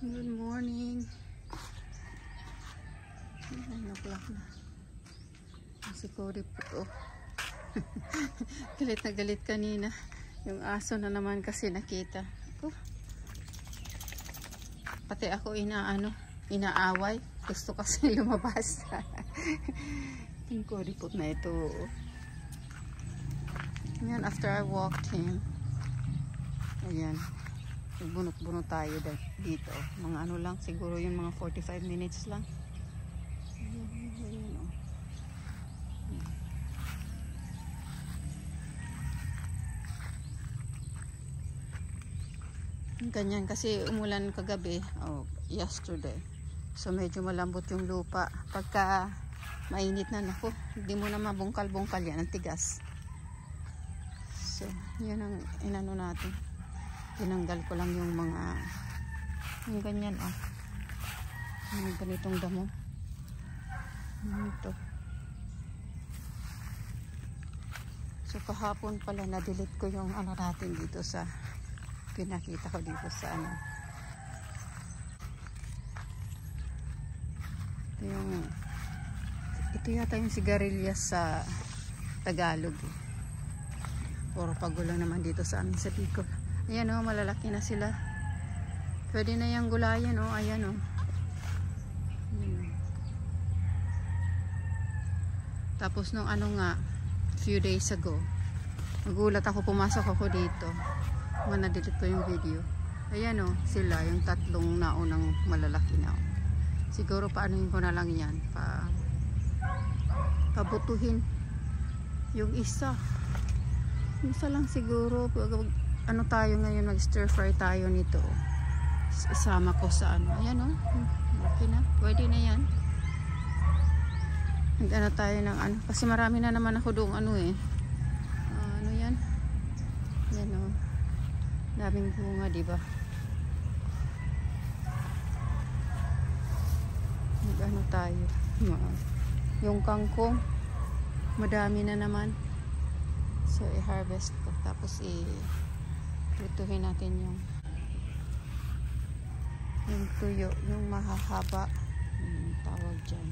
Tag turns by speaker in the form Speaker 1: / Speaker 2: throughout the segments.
Speaker 1: Good morning. 9 o'clock na. Si Cody po. Galit na galit kanina. Yung aso na naman kasi nakita. Pati ako inaaway. Gusto kasi lumabas. Yung Cody po na ito. Yan, after I walked him. Ayan. Bunot-bunot tayo dito. Mga ano lang, siguro yung mga 45 minutes lang. Ayan, ganyan kasi umulan kagabi, yesterday. So medyo malambot yung lupa. Pagka mainit na, naku, hindi mo na mabungkal-bungkal yan, ang tigas. So, yan ang inano natin. Tinanggal ko lang yung mga yung ganyan yung ganitong damo ito. So kahapon pala na-delete ko yung ano natin dito sa pinakita ko dito sa ito yata yung sigarilyas sa Tagalog puro pagulo naman dito sa amin sa Bicol. Ayan malalaki na sila. Pwede na yung gulayan ayan Tapos nung few days ago, nagulat ako, pumasok ako dito. Na-delete ko yung video. Ayan sila, yung tatlong naunang malalaki na. Siguro paanoin ko na lang yan. Pabutuhin. Yung isa lang siguro. Tayo ngayon, mag stir fry tayo nito. Isama ko sa ayan okay na, pwede na yan. Tayo ng kasi marami na naman ako doong yan daming bunga, diba? Tayo yung kangkong madami na naman, so i-harvest ko, tapos lutuhin natin yung tuyo, yung mahahaba, tawag dyan,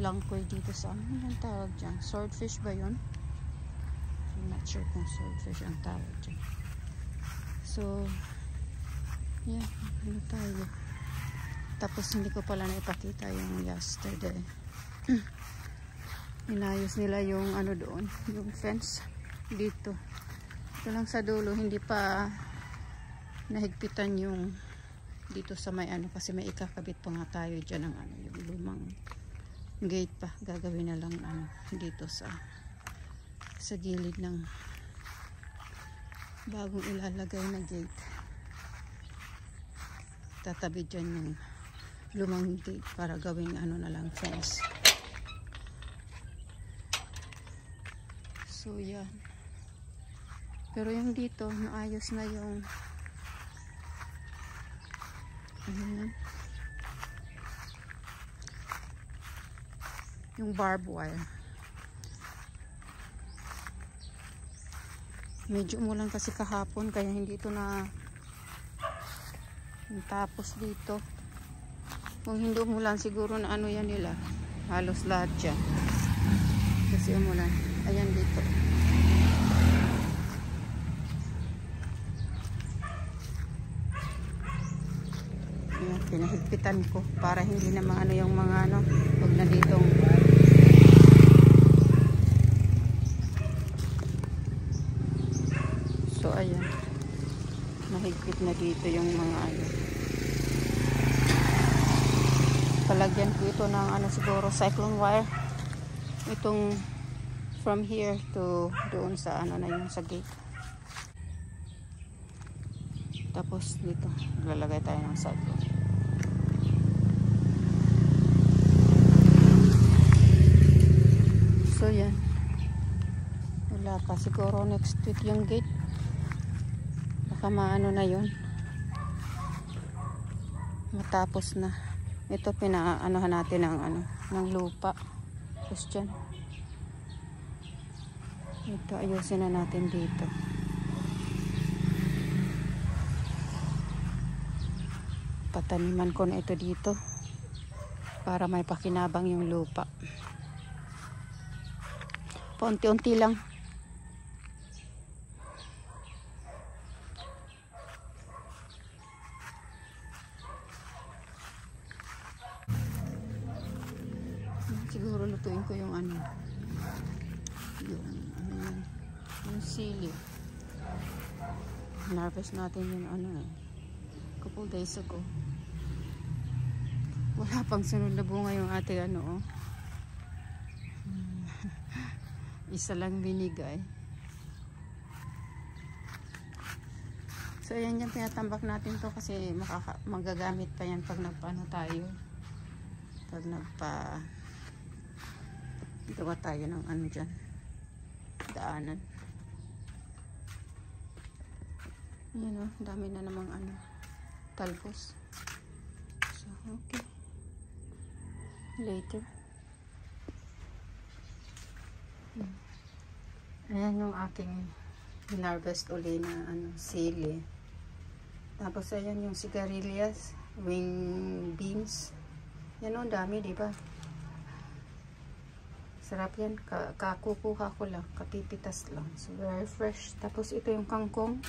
Speaker 1: langkoy dito sa yung tawag dyan, swordfish ba yun? I'm not sure kung swordfish ang tawag dyan. So yeah, tayo. Tapos hindi ko pala naipakita yung yesterday. Inayos nila yung doon, yung fence dito. Ito lang sa dulo, hindi pa nahigpitan yung dito sa may kasi may ikakabit pa nga tayo dyan ng yung lumang gate pa. Gagawin na lang dito sa gilid ng bagong ilalagay na gate. Tatabi dyan yung lumang gate para gawing na lang fence. So yan. Pero yung dito, naayos na yung yung barbed wire. Medyo umulan kasi kahapon, kaya hindi ito na tapos dito. Kung hindi umulan, siguro na yan nila. Halos lahat yan. Kasi umulan. Ayan dito. Ayan, pinahigpitan ko para hindi na yung mga huwag na ditong so ayan, nahigpit na dito yung mga palagyan ko ito ng siguro cyclone wire, itong from here to doon sa na yung sa gate. Tapos dito lalagay tayo ng cyclone. So yan, wala pa, siguro next week yung gate, baka na yun, matapos na. Ito pinaanohan natin ng lupa. Tapos dyan, ito ayusin na natin dito. Pataniman ko na ito dito para may pakinabang yung lupa. Paunti-unti lang. Siguro lutuin ko yung ano. Yung sili. Harvest natin yung ano couple days ago. Wala pang sunod na bunga yung ate ano isa lang binigay. So ayan yung tinatambak natin to kasi magagamit pa yan pag nagpaano tayo. Pag gawa tayo ng ano dyan. Daanan. Ayan dami na namang ano. Talbos. So okay. Later. Ayan yung aking hinarvest uli na ano, sili. Tapos ayan yung sigarilyas, wing beans. Yan o, dami, diba? Sarap yan. Kakukuha ko lang, kapipitas lang. So very fresh. Tapos ito yung kangkong.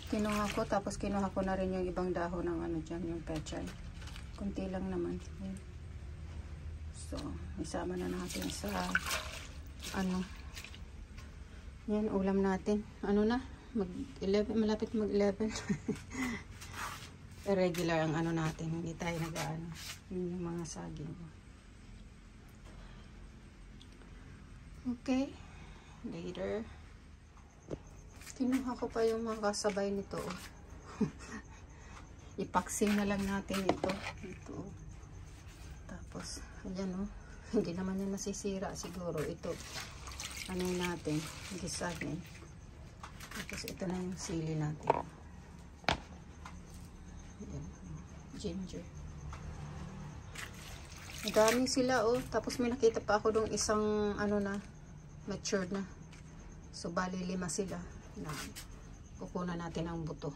Speaker 1: Kinuha ko, tapos kinuha ko na rin yung ibang dahon ng ano dyan, yung pechay. Kunti lang naman. Yan. So, isama na natin sa ano. Yan, ulam natin. Ano na? Malapit mag-11. Regular ang ano natin. Hindi tayo nag-ano. Yun yung mga saging. Okay. Later. Kinuha ko pa yung mga kasabay nito. Ipaksi na lang natin ito. Ito. Tapos, ayan hindi naman yan nasisira siguro. Ito. Ano natin, gisagin. Tapos ito na yung sili natin. Ayan. Ginger. Madami sila Tapos may nakita pa ako dong isang ano na, matured na. So bali 5 sila na kukunan natin ang buto.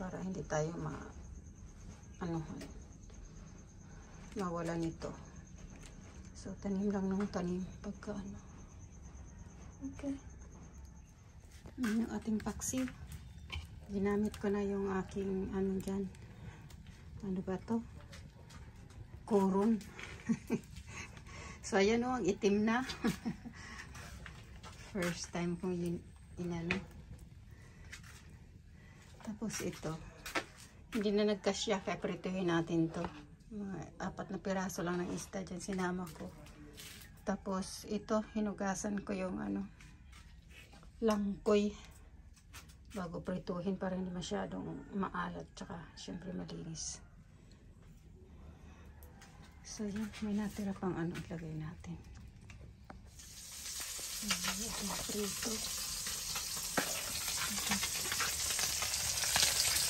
Speaker 1: Para hindi tayo mawala nito. So tanim lang ng tanim pagka ano. Okay. Ayan yung ating paksi. Ginamit ko na yung aking ano dyan. Ano ba to? Koron. So ayan ang itim na. First time kong inano. Tapos ito. Hindi na nagkasya kaya prituhin natin to. Mga 4 na piraso lang ng isda dyan sinama ko. Tapos ito hinugasan ko yung ano langkoy bago prituhin para hindi masyadong maalat tsaka syempre malinis. So yan, may natira pang ano ilagay natin. Ayan, prito.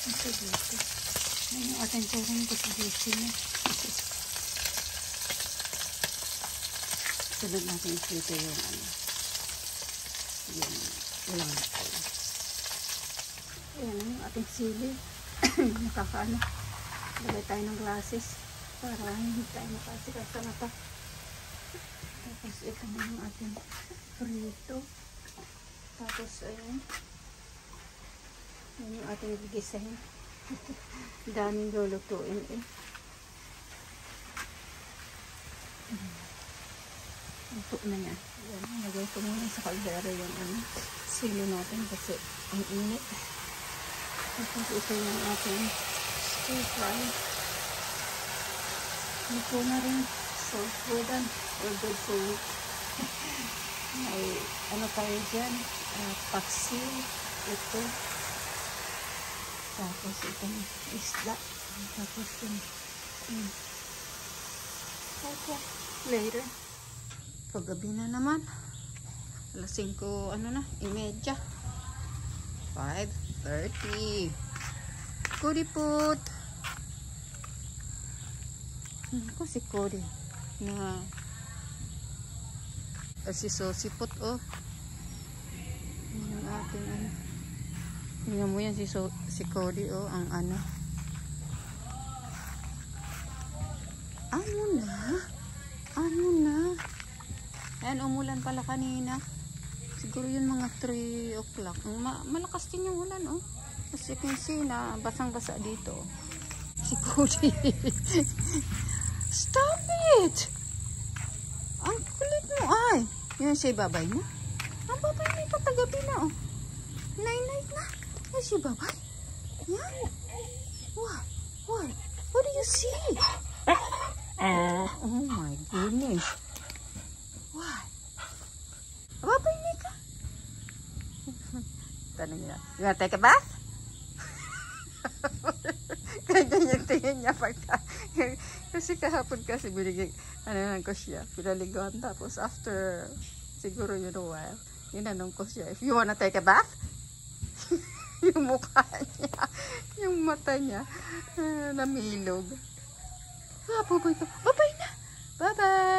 Speaker 1: Ito dito. Ayan yung ating kurang kasi na. Sunod natin prito yung ano. Yung ulang natin. Ayan yung ating sili. Nakakaano. Lagay tayo ng glasses para hindi tayo makasikat sa mata. Tapos ito na yung ating prito. Tapos ayan. Ayan yung ating gigisahin. Daming lulutuin Ito na yan. Ayan, lagay ko muna sa kaldera yung ano, sili natin kasi ang init. Tapos ito yung ating stir fry. Ito na rin. So, well done. We're good for it. May ano tayo dyan. Paksi. Ito. Tapos itong isda. Tapos yung okay. Later. Paggabi na naman. Alas 5, ano na, 5:30. 5:30. Cody put. Ako si Cody. Na si Sosipot Yan ang ating ano. Tingnan mo yan si Cody ang ano. Ano na? Ano na? Ayan, umulan pala kanina. Siguro yun mga 3 o'clock. Malakas din yung ulan, oh. As you can see na basang-basa dito. Si Cody. Stop it! Ang kulit mo, ay. Yun siya babay na. Ang babay na patagabi na, oh. Night na. Yan siya babay. Yan. What? What? What do you see? Oh my goodness. What? Babay na ka? Tanong niya. You wanna take a bath? Ganyan yung tingin niya pagka. Kasi kahapon kasi binigay, ko siya, pinaligon. Tapos after, siguro yun a while, inanong ko siya, if you wanna take a bath? Yung mukha niya, yung mata niya, namilog. Babay ka. Babay na. Bye-bye.